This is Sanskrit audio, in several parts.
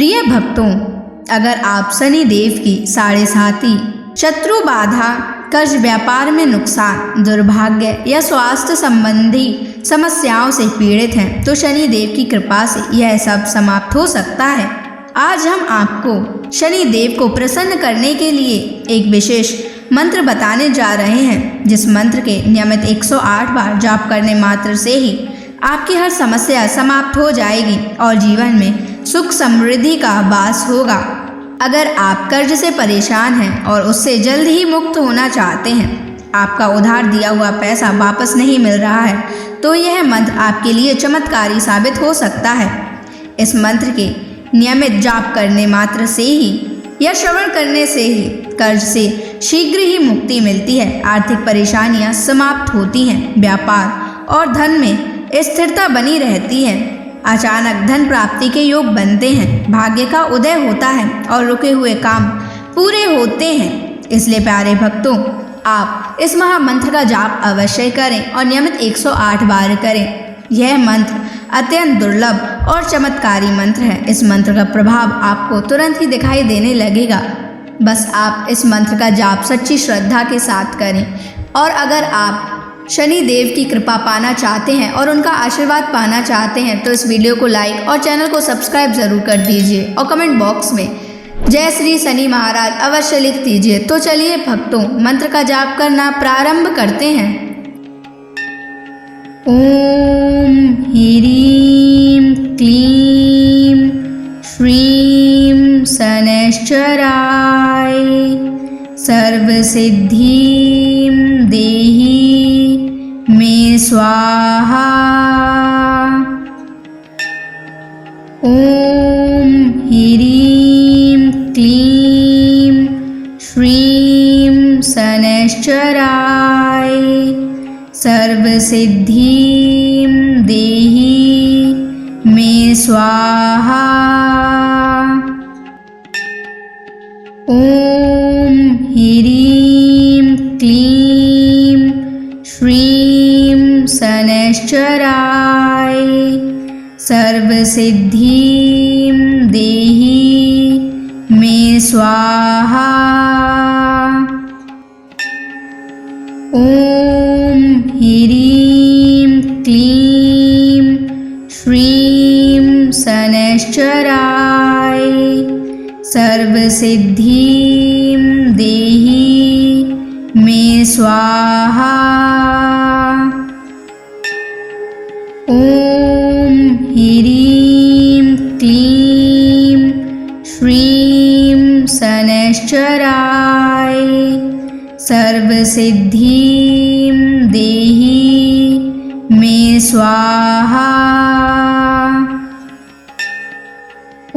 प्रिय भक्तों, अगर आप शनि देव की साढ़े साती, शत्रु बाधा, कर्ज, व्यापार में नुकसान, दुर्भाग्य या स्वास्थ्य संबंधी समस्याओं से पीड़ित हैं तो शनि देव की कृपा से यह सब समाप्त हो सकता है। आज हम आपको शनि देव को प्रसन्न करने के लिए एक विशेष मंत्र बताने जा रहे हैं, जिस मंत्र के नियमित 108 बार जाप करने मात्र से ही आपकी हर समस्या समाप्त हो जाएगी और जीवन में सुख समृद्धि का वास होगा। अगर आप कर्ज से परेशान हैं और उससे जल्द ही मुक्त होना चाहते हैं, आपका उधार दिया हुआ पैसा वापस नहीं मिल रहा है, तो यह मंत्र आपके लिए चमत्कारी साबित हो सकता है। इस मंत्र के नियमित जाप करने मात्र से ही या श्रवण करने से ही कर्ज से शीघ्र ही मुक्ति मिलती है, आर्थिक परेशानियां समाप्त होती हैं, व्यापार और धन में स्थिरता बनी रहती है, अचानक धन प्राप्ति के योग बनते हैं, भाग्य का उदय होता है और रुके हुए काम पूरे होते हैं। इसलिए प्यारे भक्तों, आप इस महामंत्र का जाप अवश्य करें और नियमित 108 बार करें। यह मंत्र अत्यंत दुर्लभ और चमत्कारी मंत्र है। इस मंत्र का प्रभाव आपको तुरंत ही दिखाई देने लगेगा। बस आप इस मंत्र का जाप सच्ची श्रद्धा के साथ करें। और अगर आप शनि देव की कृपा पाना चाहते हैं और उनका आशीर्वाद पाना चाहते हैं तो इस वीडियो को लाइक और चैनल को सब्सक्राइब जरूर कर दीजिए और कमेंट बॉक्स में जय श्री शनि महाराज अवश्य लिख दीजिए। तो चलिए भक्तों, मंत्र का जाप करना प्रारंभ करते हैं। ओम ह्रीं क्लीं श्रीं शनैश्चराय सर्वसिद्धिं देहि मे स्वाहा। ओम ह्रीं क्लीं श्रीं शनैश्चराय सर्वसिद्धिं देहि मे स्वाहा। ओम ह्रीं क्लीं श्रीं शनैश्चराय सर्वसिद्धिं देहि मे स्वाहा। ओम ह्रीं क्लीं श्रीं शनैश्चराय सर्वसिद्धिं देहि मे स्वाहा। ओम ह्रीं क्लीं श्रीं शनैश्चराय सर्वसिद्धिं देहि मे स्वाहा।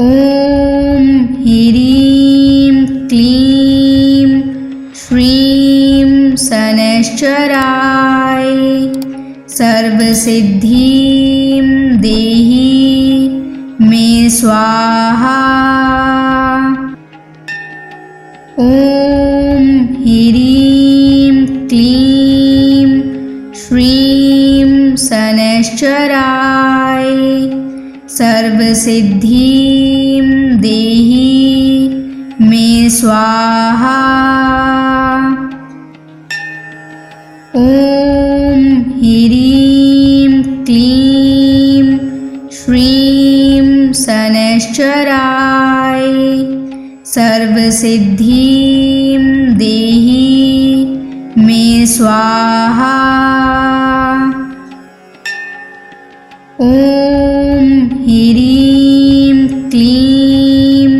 ओम ह्रीं क्लीं श्रीं शनैश्चराय सर्वसिद्धिं देहि मे स्वाहा। ओम ह्रीं क्लीं श्रीं शनैश्चराय सर्वसिद्धिं देहि मे स्वाहा। ओम ह्रीं क्लीं श्रीं शनैश्चराय सर्वसिद्धिं देहि मे स्वाहा। ओम ह्रीं क्लीं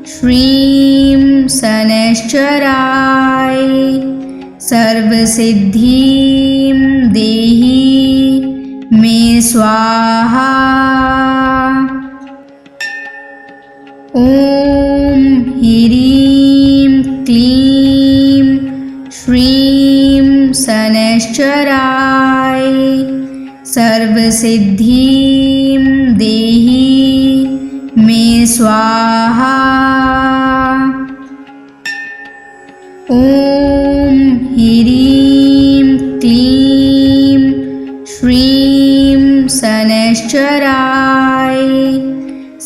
श्रीं शनैश्चराय सर्वसिद्धिं देहि मे स्वाहा। ओम ह्रीं क्लीं श्रीं शनैश्चराय सर्वसिद्धिं देहि मे स्वाहा। ओम ह्रीं क्लीं श्रीं शनैश्चराय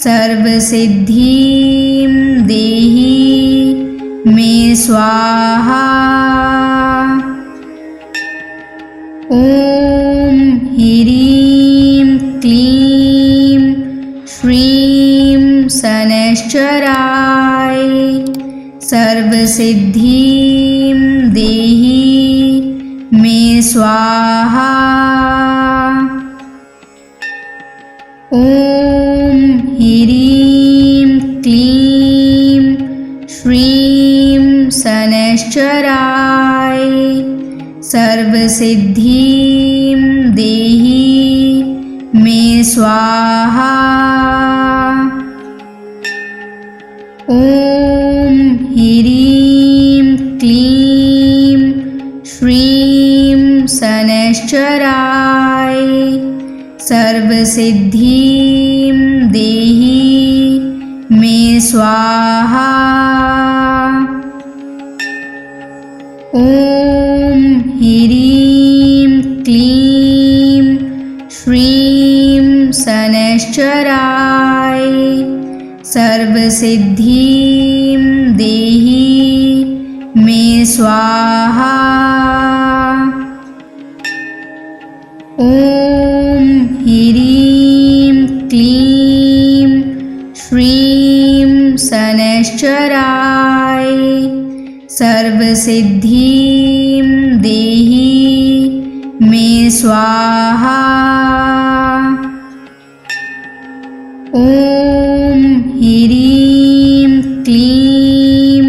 सर्वसिद्धिं देहि मे स्वाहा। ॐ ह्रीं क्लीं श्रीं शनैश्चराय सर्वसिद्धिं देहि मे स्वाहा। ॐ ह्रीं क्लीं श्रीं शनैश्चराय सर्वसिद्धिं देहि मे स्वाहा। ॐ ह्रीं क्लीं श्रीं शनैश्चराय सर्वसिद्धिं देहि मे स्वाहा। ॐ ह्रीं क्लीं श्रीं शनैश्चराय सर्वसिद्धिं देहि मे स्वाहा। ॐ ह्रीं क्लीं श्रीं शनैश्चराय सर्वसिद्धिं देहि मे स्वाहा। ॐ ह्रीं क्लीं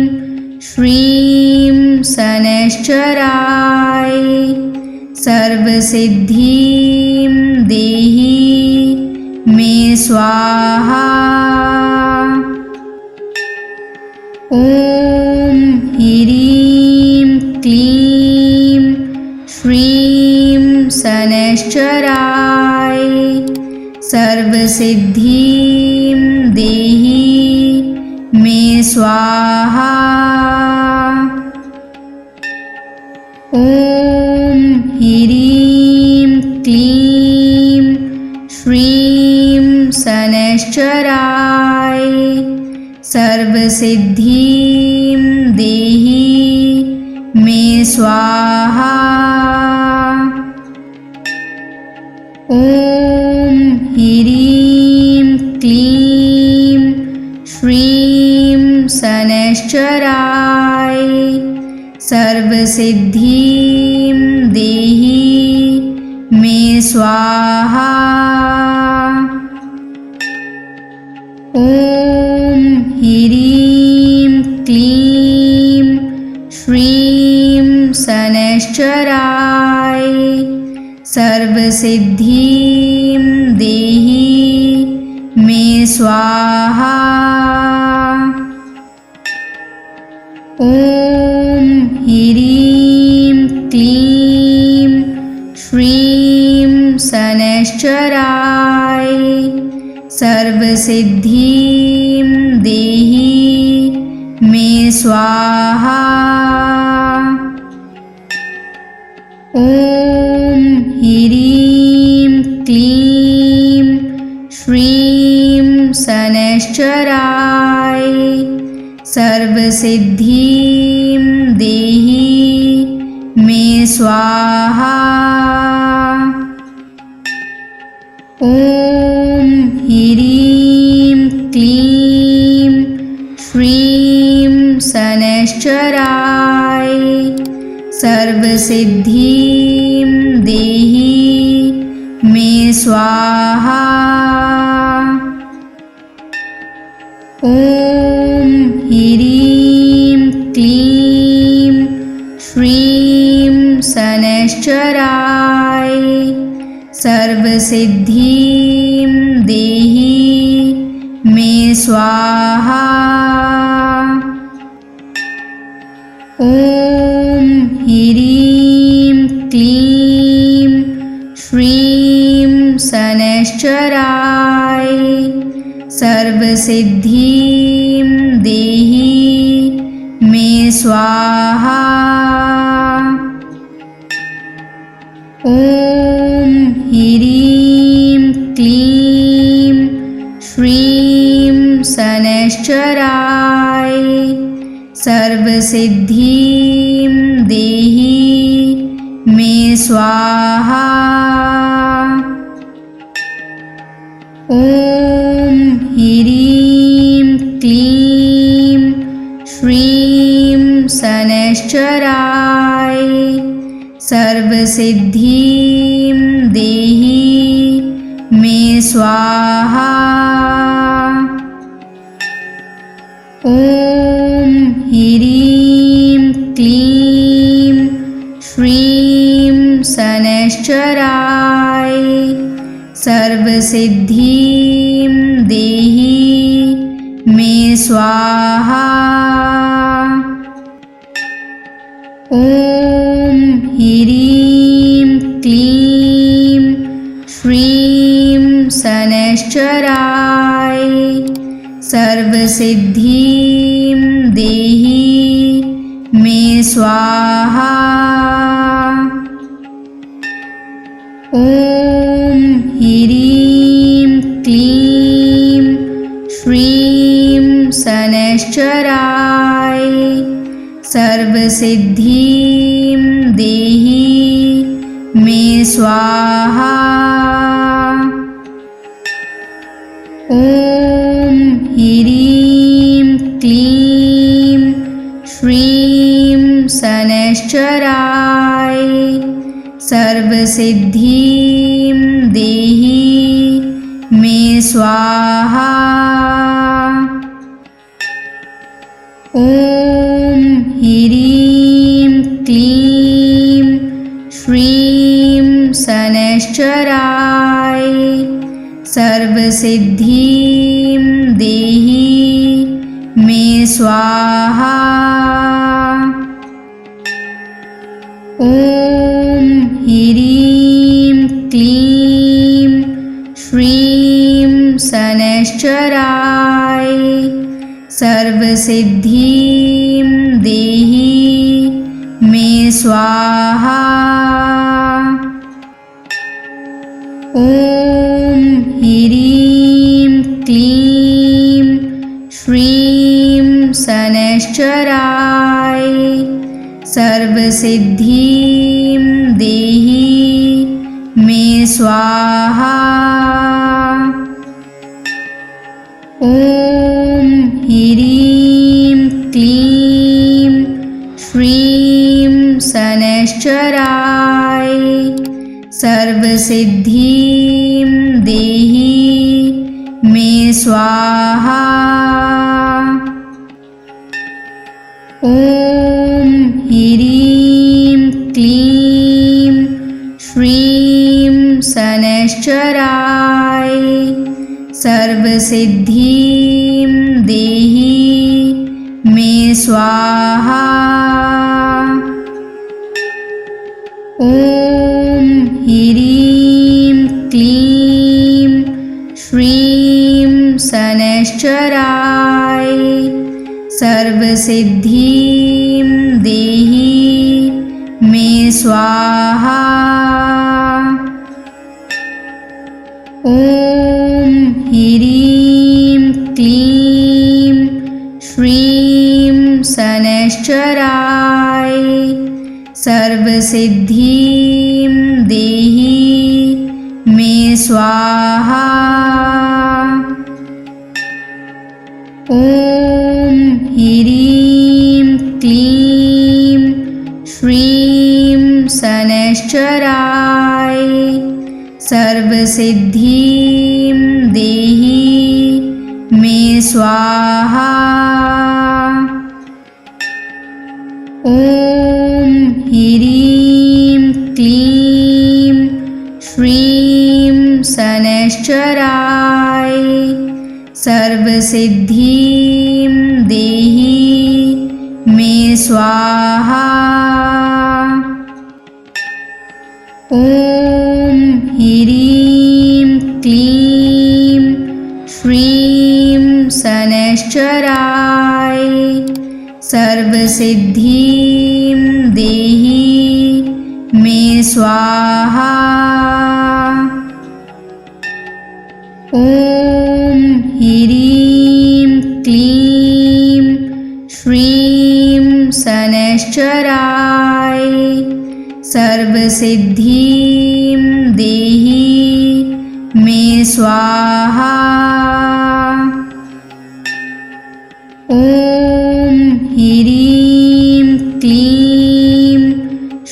श्रीं शनैश्चराय सर्वसिद्धिं देहि मे स्वाहा। ॐ ह्रीं क्लीं श्रीं शनैश्चराय सर्वसिद्धिं देहि मे स्वाहा। ॐ ह्रीं क्लीं श्रीं शनैश्चराय सर्वसिद्धिं देहि मे स्वाहा। ॐ ह्रीं क्लीं श्रीं शनैश्चराय सर्वसिद्धिं देहि मे स्वाहा। ॐ ह्रीं क्लीं श्रीं शनैश्चराय सर्वसिद्धिं देहि मे स्वाहा। ॐ ह्रीं क्लीं श्रीं शनैश्चराय सर्वसिद्धिं देहि मे स्वाहा। ॐ ह्रीं क्लीं श्रीं शनैश्चराय सर्वसिद्धिं देहि मे स्वाहा। ॐ ह्रीं क्लीं श्रीं शनैश्चराय सर्वसिद्धिं देहि मे स्वाहा। ॐ ह्रीं क्लीं श्रीं शनैश्चराय सर्वसिद्धिं देहि मे स्वाहा। ॐ ह्रीं क्लीं श्रीं शनैश्चराय सर्वसिद्धिं देहि मे स्वाहा। ॐ ह्रीं क्लीं श्रीं शनैश्चराय सर्वसिद्धिं देहि मे स्वाहा। ॐ ह्रीं क्लीं श्रीं शनैश्चराय सर्वसिद्धिं देहि मे स्वाहा। ॐ ह्रीं क्लीं श्रीं शनैश्चराय सर्वसिद्धिं देहि मे स्वाहा। ॐ ह्रीं क्लीं श्रीं शनैश्चराय सर्वसिद्धिं देहि मे स्वाहा। ॐ ह्रीं क्लीं श्रीं शनैश्चराय सर्वसिद्धिं देहि मे स्वाहा। ॐ ह्रीं क्लीं श्रीं शनैश्चराय सर्वसिद्धिं देहि मे स्वाहा। ॐ ह्रीं क्लीं श्रीं शनैश्चराय सर्वसिद्धिं देहि मे स्वाहा। ॐ ह्रीं क्लीं श्रीं शनैश्चराय सर्वसिद्धिं देहि मे स्वाहा। ॐ ह्रीं क्लीं श्रीं शनैश्चराय सर्वसिद्धिं देहि मे स्वाहा। ॐ ह्रीं क्लीं श्रीं शनैश्चराय सर्वसिद्धिं देहि मे स्वाहा। ॐ ह्रीं क्लीं श्रीं शनैश्चराय सर्वसिद्धिं देहि मे स्वाहा। ॐ ह्रीं क्लीं श्रीं शनैश्चराय सर्वसिद्धिं देहि मे स्वाहा। ॐ ह्रीं क्लीं श्रीं शनैश्चराय सर्वसिद्धिं देहि मे स्वाहा। ॐ ह्रीं क्लीं श्रीं शनैश्चराय सर्वसिद्धिं देहि मे स्वाहा। ॐ ह्रीं क्लीं श्रीं शनैश्चराय सर्वसिद्धिं देहि मे स्वाहा। ॐ ह्रीं क्लीं श्रीं शनैश्चराय सर्वसिद्धिं देहि मे स्वाहा। ॐ ह्रीं क्लीं श्रीं शनैश्चराय सर्वसिद्धिं देहि मे स्वाहा। ॐ ह्रीं क्लीं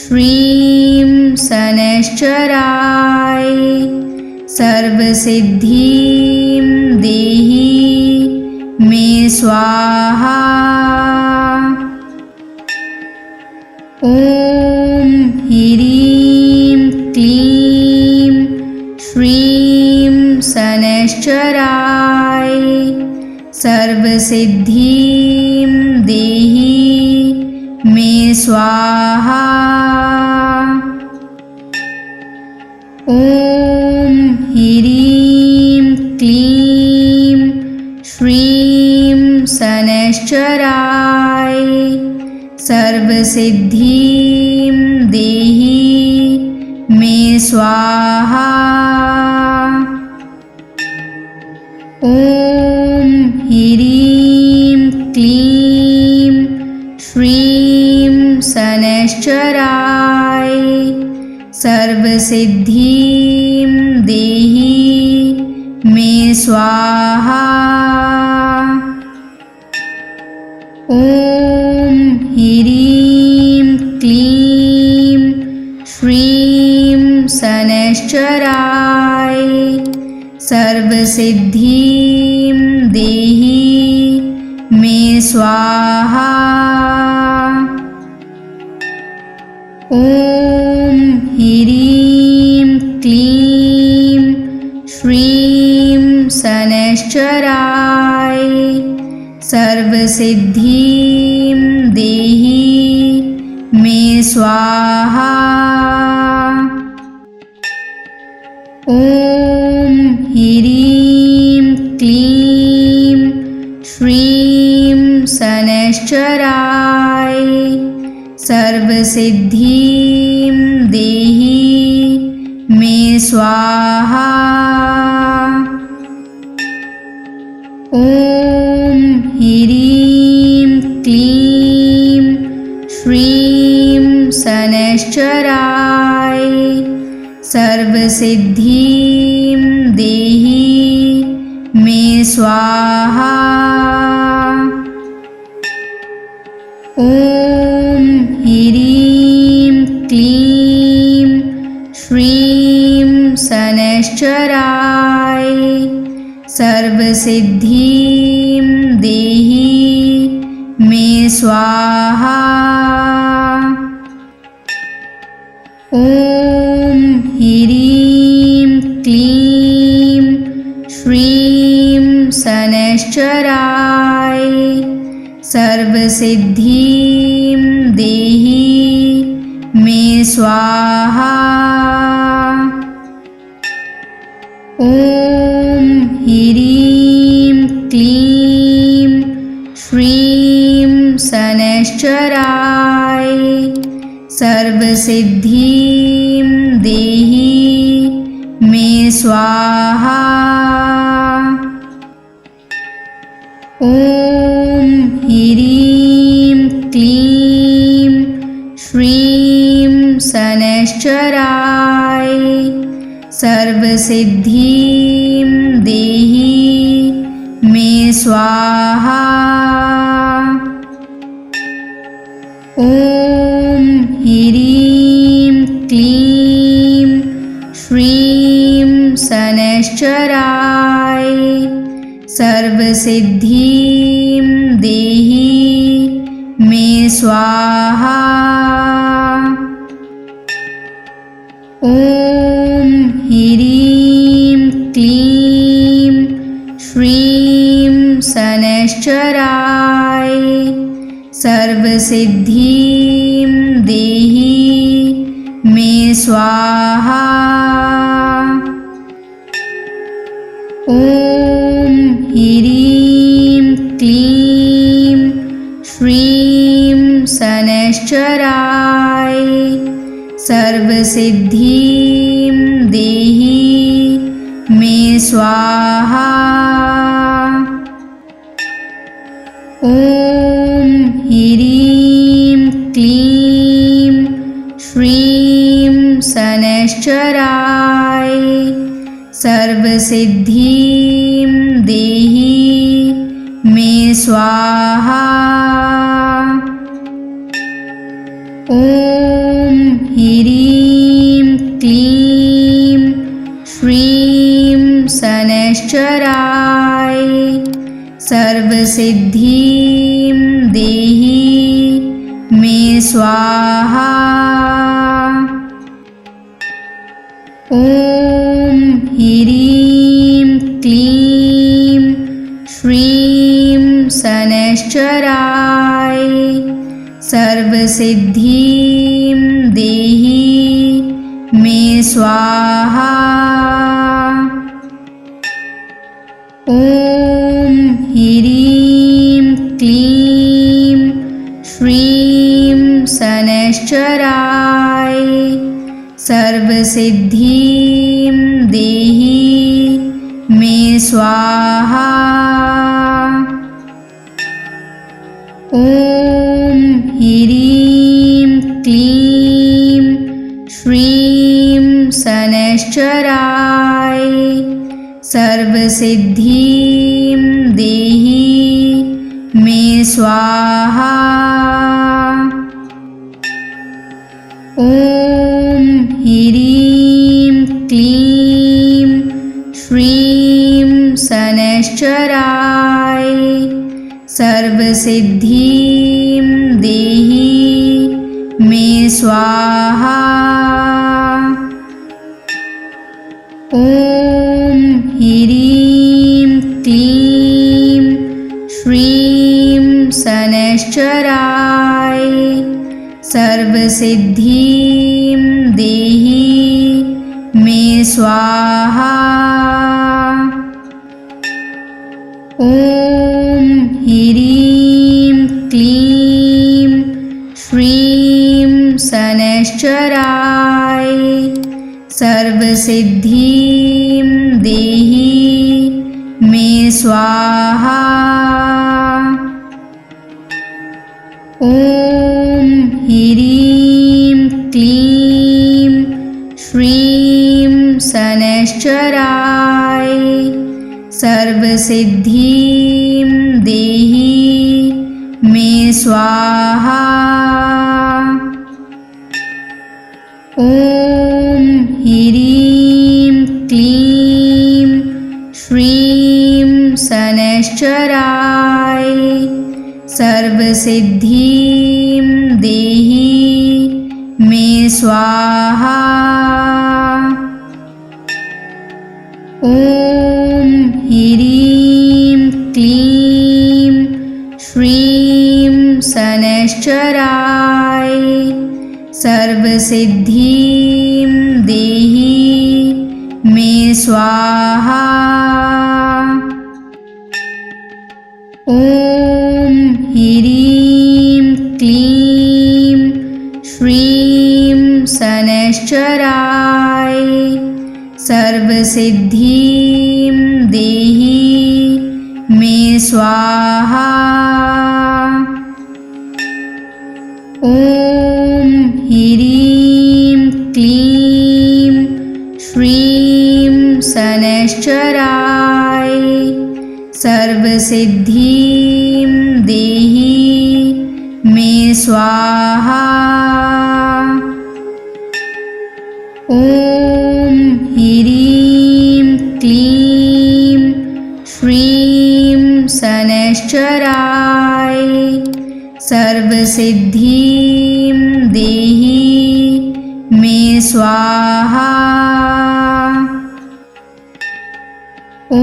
श्रीं शनैश्चराय सर्वसिद्धिं देहि मे स्वाहा। ॐ ह्रीं क्लीं श्रीं शनैश्चराय सर्वसिद्धिं देहि मे स्वाहा। ॐ ह्रीं क्लीं श्रीं शनैश्चराय सर्वसिद्धिं देहि मे स्वाहा। ॐ ह्रीं क्लीं श्रीं शनैश्चराय सर्वसिद्धिं देहि मे स्वाहा। ॐ ह्रीं क्लीं श्रीं शनैश्चराय सर्वसिद्धिं देहि मे स्वाहा। ॐ ह्रीं क्लीं श्रीं शनैश्चराय सर्वसिद्धिं देहि मे स्वाहा। ॐ ह्रीं क्लीं श्रीं शनैश्चराय सर्वसिद्धिं देहि मे स्वाहा। ॐ ह्रीं क्लीं श्रीं शनैश्चराय सर्वसिद्धिं देहि मे स्वाहा। ॐ ह्रीं क्लीं श्रीं शनैश्चराय सर्वसिद्धिं देहि मे स्वाहा। ॐ ह्रीं क्लीं श्रीं शनैश्चराय सर्वसिद्धिं देहि मे स्वाहा। ॐ ह्रीं क्लीं श्रीं शनैश्चराय सर्वसिद्धिं देहि मे स्वाहा। ॐ ह्रीं क्लीं श्रीं शनैश्चराय सर्वसिद्धिं देहि मे स्वाहा। ॐ ह्रीं क्लीं श्रीं शनैश्चराय सर्वसिद्धिं देहि मे स्वाहा। ॐ ह्रीं क्लीं श्रीं शनैश्चराय सर्वसिद्धिं देहि मे स्वाहा। ॐ ह्रीं क्लीं श्रीं शनैश्चराय सर्वसिद्धिं देहि मे स्वाहा। ॐ ॐ ह्रीं क्लीं श्रीं शनैश्चराय सर्वसिद्धिं देहि मे स्वाहा। ॐ ह्रीं क्लीं श्रीं शनैश्चराय सर्वसिद्धिं देहि मे स्वाहा। ॐ ह्रीं क्लीं श्रीं शनैश्चराय सर्वसिद्धिं देहि मे स्वाहा। ॐ ह्रीं क्लीं श्रीं शनैश्चराय सर्वसिद्धिं देहि मे स्वाहा। ॐ ह्रीं क्लीं श्रीं शनैश्चराय सर्वसिद्धिं देहि मे स्वाहा। ॐ ह्रीं क्लीं श्रीं शनैश्चराय सर्वसिद्धिं देहि मे स्वाहा। ॐ ह्रीं क्लीं श्रीं शनैश्चराय सर्वसिद्धिं देहि मे स्वाहा। ॐ ह्रीं क्लीं श्रीं शनैश्चराय सर्वसिद्धिं देहि मे स्वाहा। ॐ ह्रीं क्लीं श्रीं शनैश्चराय सर्वसिद्धिं देहि मे स्वाहा। ॐ ह्रीं क्लीं श्रीं शनैश्चराय सर्वसिद्धिं देहि मे स्वाहा। ॐ ह्रीं क्लीं श्रीं शनैश्चराय सर्वसिद्धिं देहि मे स्वाहा। ॐ ह्रीं क्लीं श्रीं शनैश्चराय सर्वसिद्धिं देहि मे स्वाहा। ॐ ह्रीं क्लीं श्रीं शनैश्चराय सर्वसिद्धिं देहि मे स्वाहा। ॐ ह्रीं क्लीं श्रीं शनैश्चराय सर्वसिद्धिं देहि मे स्वाहा। ॐ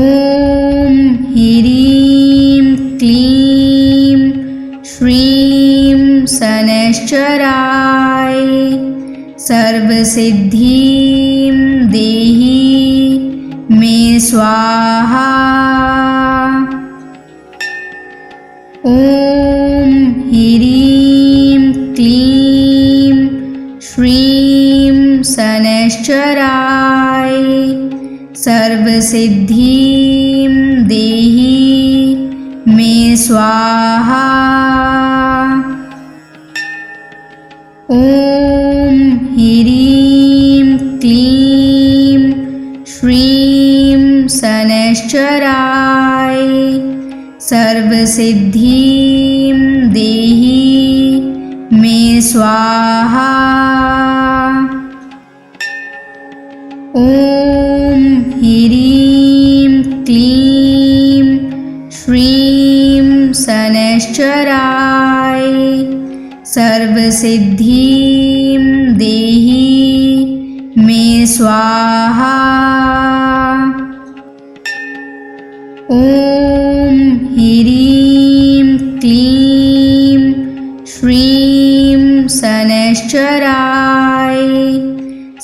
ह्रीं क्लीं श्रीं शनैश्चराय सर्वसिद्धिं देहि मे स्वाहा। ॐ ह्रीं क्लीं श्रीं शनैश्चराय सर्वसिद्धिं देहि मे स्वाहा। ॐ ह्रीं क्लीं श्रीं शनैश्चराय सर्वसिद्धिं देहि मे स्वाहा। ॐ ह्रीं क्लीं श्रीं शनैश्चराय सर्वसिद्धिं देहि मे स्वाहा। ॐ ह्रीं क्लीं श्रीं शनैश्चराय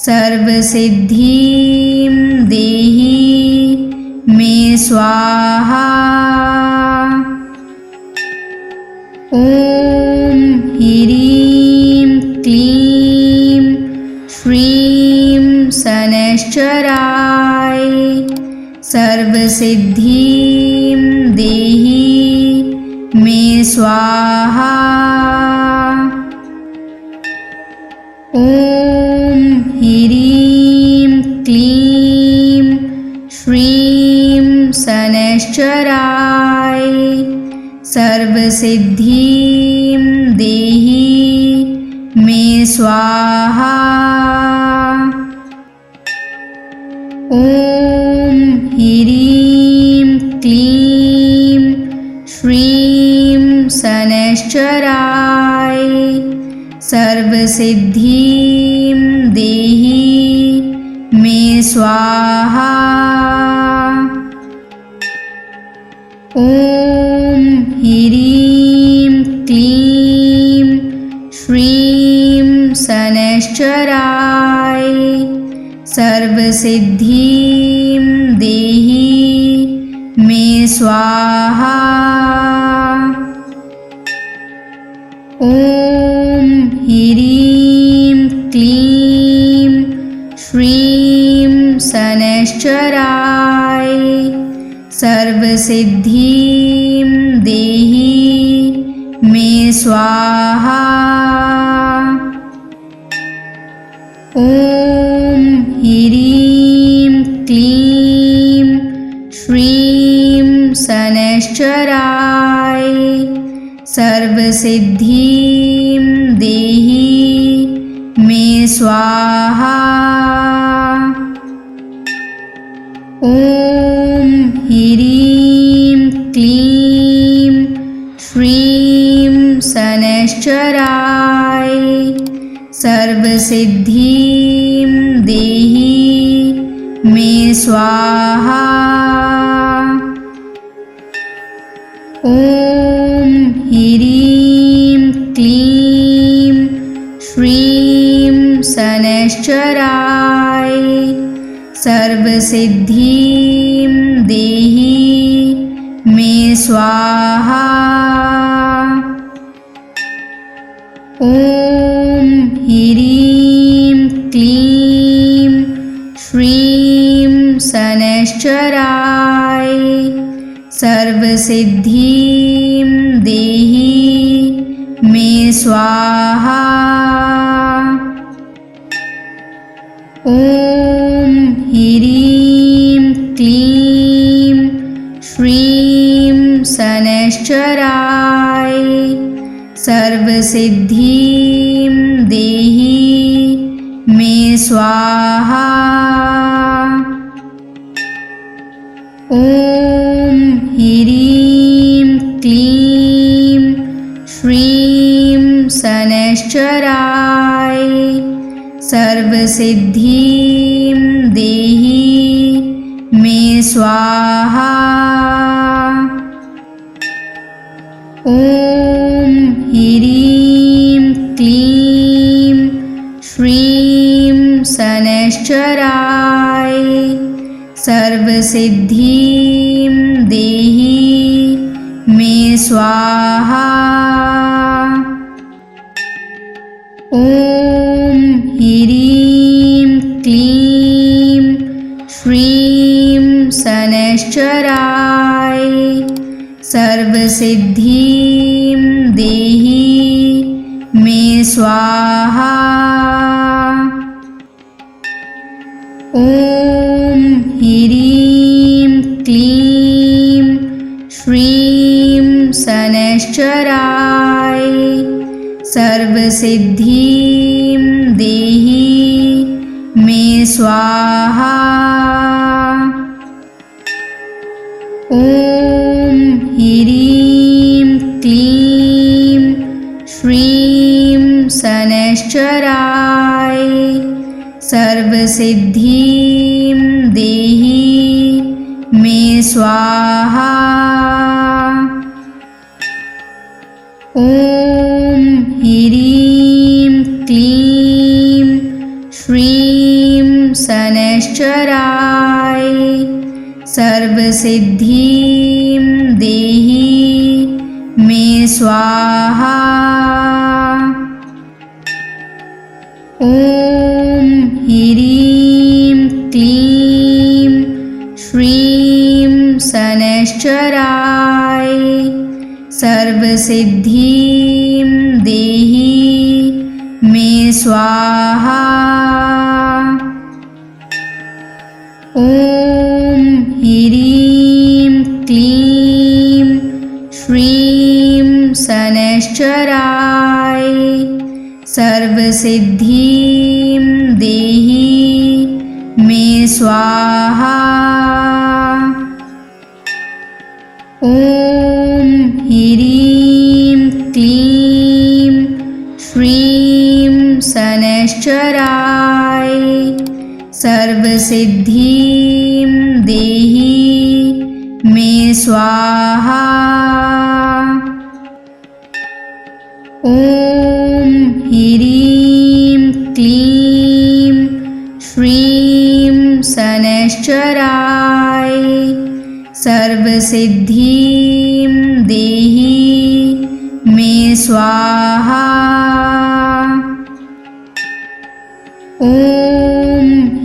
सर्वसिद्धिं देहि मे स्वाहा। ॐ ह्रीं क्लीं श्रीं शनैश्चराय सर्वसिद्धिं देहि मे स्वाहा। ॐ ह्रीं क्लीं श्रीं शनैश्चराय सर्वसिद्धिं देहि मे स्वाहा। ॐ ह्रीं क्लीं श्रीं शनैश्चराय सर्वसिद्धिं देहि मे स्वाहा। ॐ ह्रीं क्लीं श्रीं शनैश्चराय सर्वसिद्धिं देहि मे स्वाहा। ॐ ह्रीं क्लीं श्रीं शनैश्चराय सर्वसिद्धिं देहि मे स्वाहा। ॐ ह्रीं क्लीं श्रीं शनैश्चराय सर्वसिद्धिं देहि मे स्वाहा। ॐ ह्रीं क्लीं श्रीं शनैश्चराय सर्वसिद्धिं देहि मे स्वाहा। ॐ ह्रीं क्लीं श्रीं शनैश्चराय सर्वसिद्धिं देहि मे स्वाहा। ॐ ह्रीं क्लीं श्रीं शनैश्चराय सर्वसिद्धिं देहि मे स्वाहा। ॐ ह्रीं क्लीं श्रीं शनैश्चराय सर्वसिद्धिं देहि मे स्वाहा। ॐ ह्रीं क्लीं श्रीं शनैश्चराय सर्वसिद्धिं देहि मे स्वाहा। ॐ ह्रीं क्लीं श्रीं शनैश्चराय सर्वसिद्धिं देहि मे स्वाहा। ॐ ह्रीं क्लीं श्रीं शनैश्चराय सर्वसिद्धिं देहि मे स्वाहा। ॐ ह्रीं क्लीं श्रीं शनैश्चराय सर्वसिद्धिं देहि मे स्वाहा। ॐ ह्रीं क्लीं श्रीं शनैश्चराय सर्वसिद्धिं देहि मे स्वाहा। ॐ ह्रीं क्लीं श्रीं शनैश्चराय सर्वसिद्धिं देहि मे स्वाहा। ॐ ह्रीं क्लीं श्रीं शनैश्चराय सर्वसिद्धिं देहि मे स्वाहा। ॐ ह्रीं क्लीं श्रीं शनैश्चराय सर्वसिद्धिं देहि मे स्वाहा। ॐ ह्रीं क्लीं श्रीं शनैश्चराय सर्वसिद्धिं देहि मे स्वाहा। ॐ ह्रीं क्लीं श्रीं शनैश्चराय सर्वसिद्धिं देहि मे स्वाहा। ॐ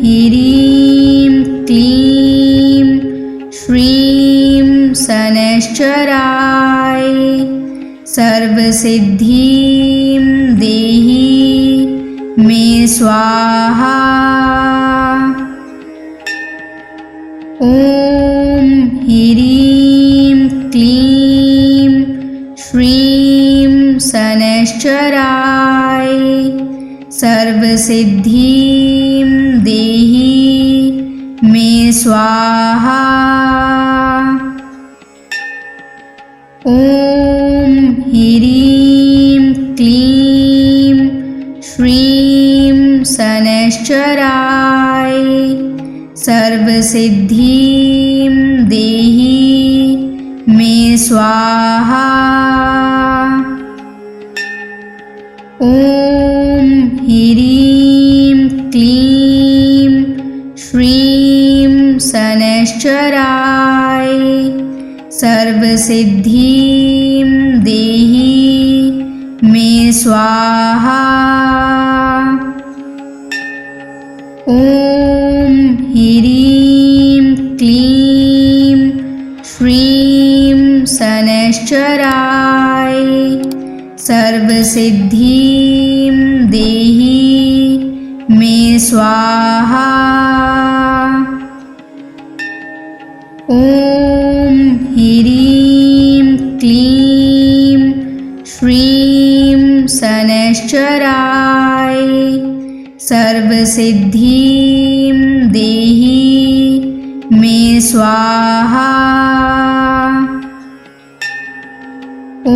ह्रीं क्लीं श्रीं शनैश्चराय सर्वसिद्धिं देहि मे स्वाहा। ॐ ह्रीं क्लीं श्रीं शनैश्चराय सर्वसिद्धिं देहि मे स्वाहा। ॐ ह्रीं क्लीं श्रीं शनैश्चराय सर्वसिद्धिं देहि मे स्वाहा। ॐ ह्रीं क्लीं श्रीं शनैश्चराय सर्वसिद्धिं देहि मे स्वाहा। ॐ ह्रीं क्लीं श्रीं शनैश्चराय सर्वसिद्धिं देहि मे स्वाहा। ॐ ह्रीं क्लीं श्रीं शनैश्चराय सर्वसिद्धिं देहि मे स्वाहा। ॐ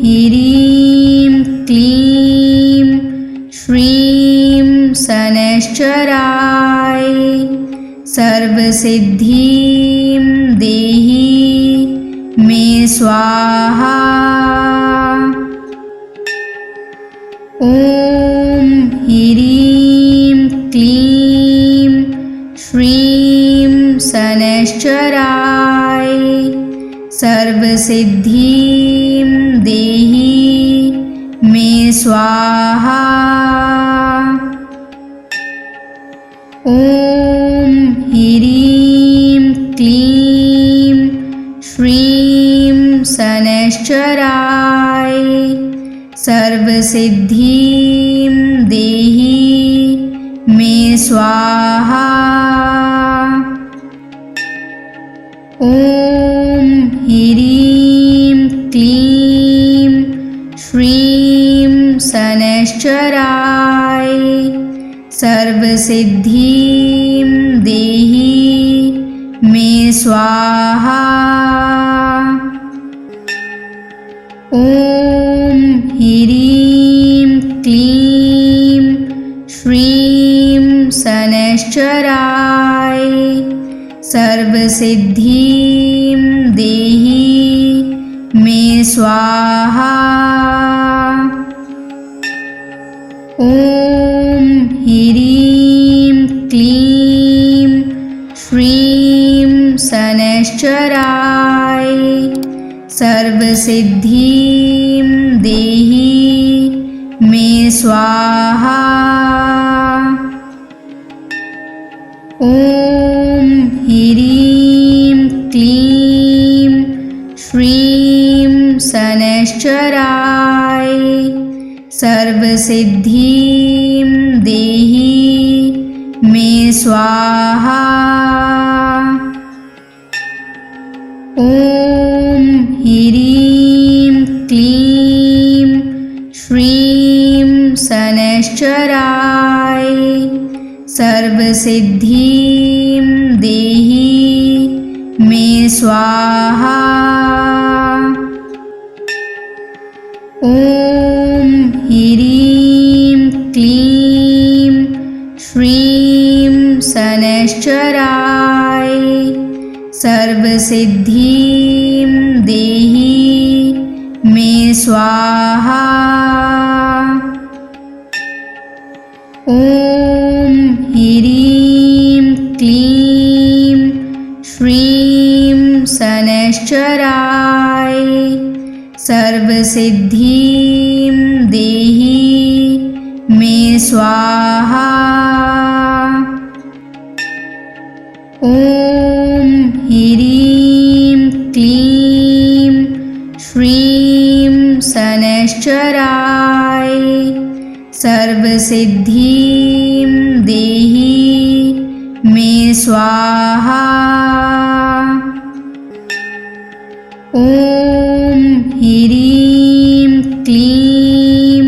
ह्रीं क्लीं श्रीं शनैश्चराय सर्वसिद्धिं देहि मे स्वाहा। ॐ ह्रीं क्लीं श्रीं शनैश्चराय सर्वसिद्धिं देहि मे स्वाहा। ॐ ह्रीं क्लीं श्रीं शनैश्चराय सर्वसिद्धिं देहि मे स्वाहा। ॐ ह्रीं क्लीं श्रीं शनैश्चराय सर्वसिद्धिं देहि मे स्वाहा। ॐ ह्रीं क्लीं श्रीं शनैश्चराय सर्वसिद्धिं देहि मे स्वाहा। ॐ ह्रीं क्लीं श्रीं शनैश्चराय सर्वसिद्धिं देहि मे स्वाहा। ॐ ह्रीं क्लीं श्रीं शनैश्चराय सर्वसिद्धिं देहि मे स्वाहा। ॐ ह्रीं क्लीं श्रीं शनैश्चराय सर्वसिद्धिं देहि मे स्वाहा। ॐ ह्रीं क्लीं श्रीं शनैश्चराय सर्वसिद्धिं देहि मे स्वाहा। ॐ ह्रीं क्लीं श्रीं शनैश्चराय सर्वसिद्धिं देहि मे स्वाहा। ॐ ह्रीं क्लीं श्रीं शनैश्चराय सर्वसिद्धिं देहि मे स्वाहा। ॐ ह्रीं क्लीं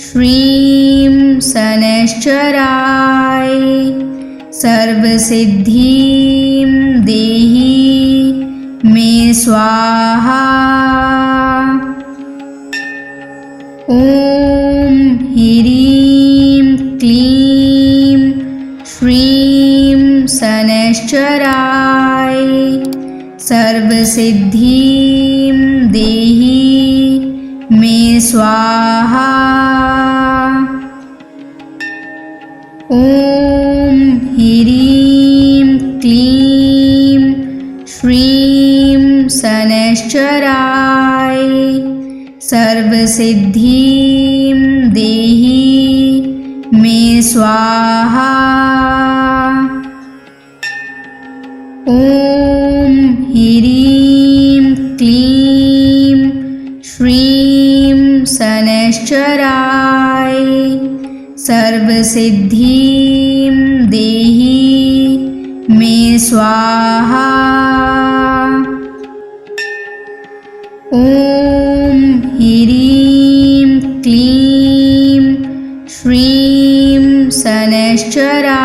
श्रीं शनैश्चराय सर्वसिद्धिं देहि मे स्वाहा। ॐ ह्रीं क्लीं श्रीं शनैश्चराय सर्वसिद्धिं देहि मे स्वाहा। ॐ ह्रीं क्लीं श्रीं शनैश्चराय सर्वसिद्धिं देहि मे स्वाहा। ॐ ह्रीं क्लीं श्रीं शनैश्चराय सर्वसिद्धिं देहि मे स्वाहा। ॐ ह्रीं क्लीं श्रीं शनैश्चराय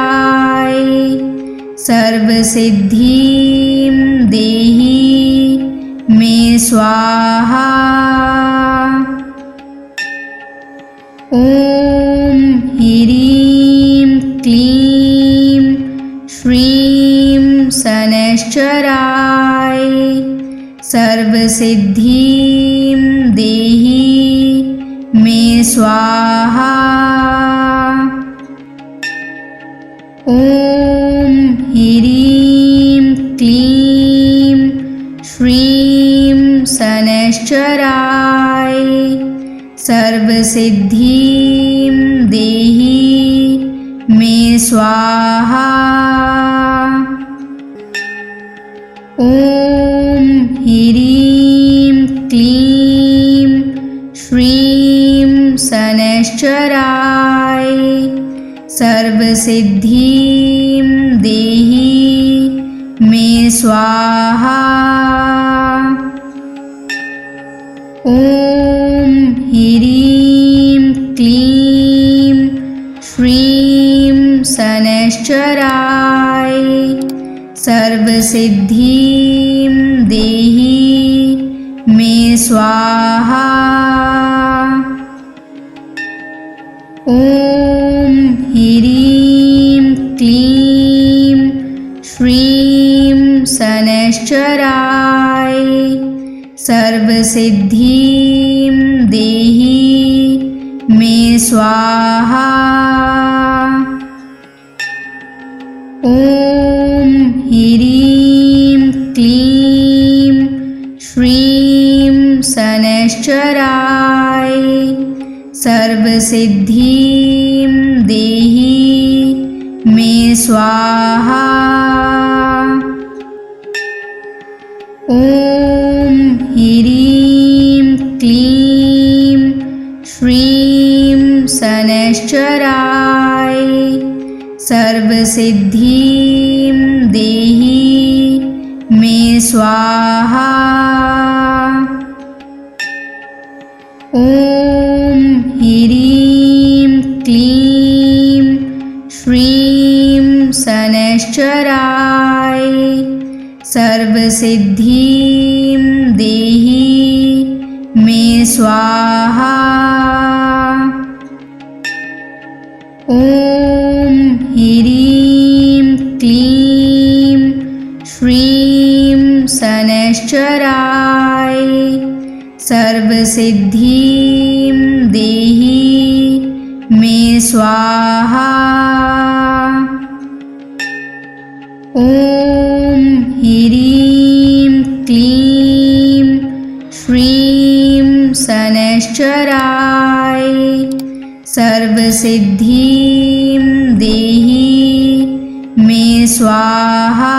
सर्वसिद्धिं देहि मे स्वाहा। ॐ ह्रीं क्लीं श्रीं शनैश्चराय सर्वसिद्धिं देहि मे स्वाहा। ॐ ह्रीं क्लीं श्रीं शनैश्चराय सर्वसिद्धिं देहि मे स्वाहा। ॐ ह्रीं क्लीं शनैश्चराय सर्वसिद्धिं देहि मे स्वाहा। ॐ ह्रीं क्लीं श्रीं शनैश्चराय सर्वसिद्धिं देहि मे स्वाहा। ॐ ह्रीं क्लीं श्रीं शनैश्चराय सर्वसिद्धिं देहि मे स्वाहा। ॐ ह्रीं क्लीं श्रीं शनैश्चराय सर्वसिद्धिं देहि मे स्वाहा। ॐ ह्रीं क्लीं श्रीं शनैश्चराय सर्वसिद्धिं देहि मे स्वाहा। ॐ ह्रीं क्लीं श्रीं शनैश्चराय सर्वसिद्धिं देहि मे स्वाहा। ॐ ह्रीं क्लीं श्रीं शनैश्चराय सर्वसिद्धिं देहि मे स्वाहा। ॐ ह्रीं क्लीं श्रीं शनैश्चराय सर्वसिद्धिं देहि मे स्वाहा।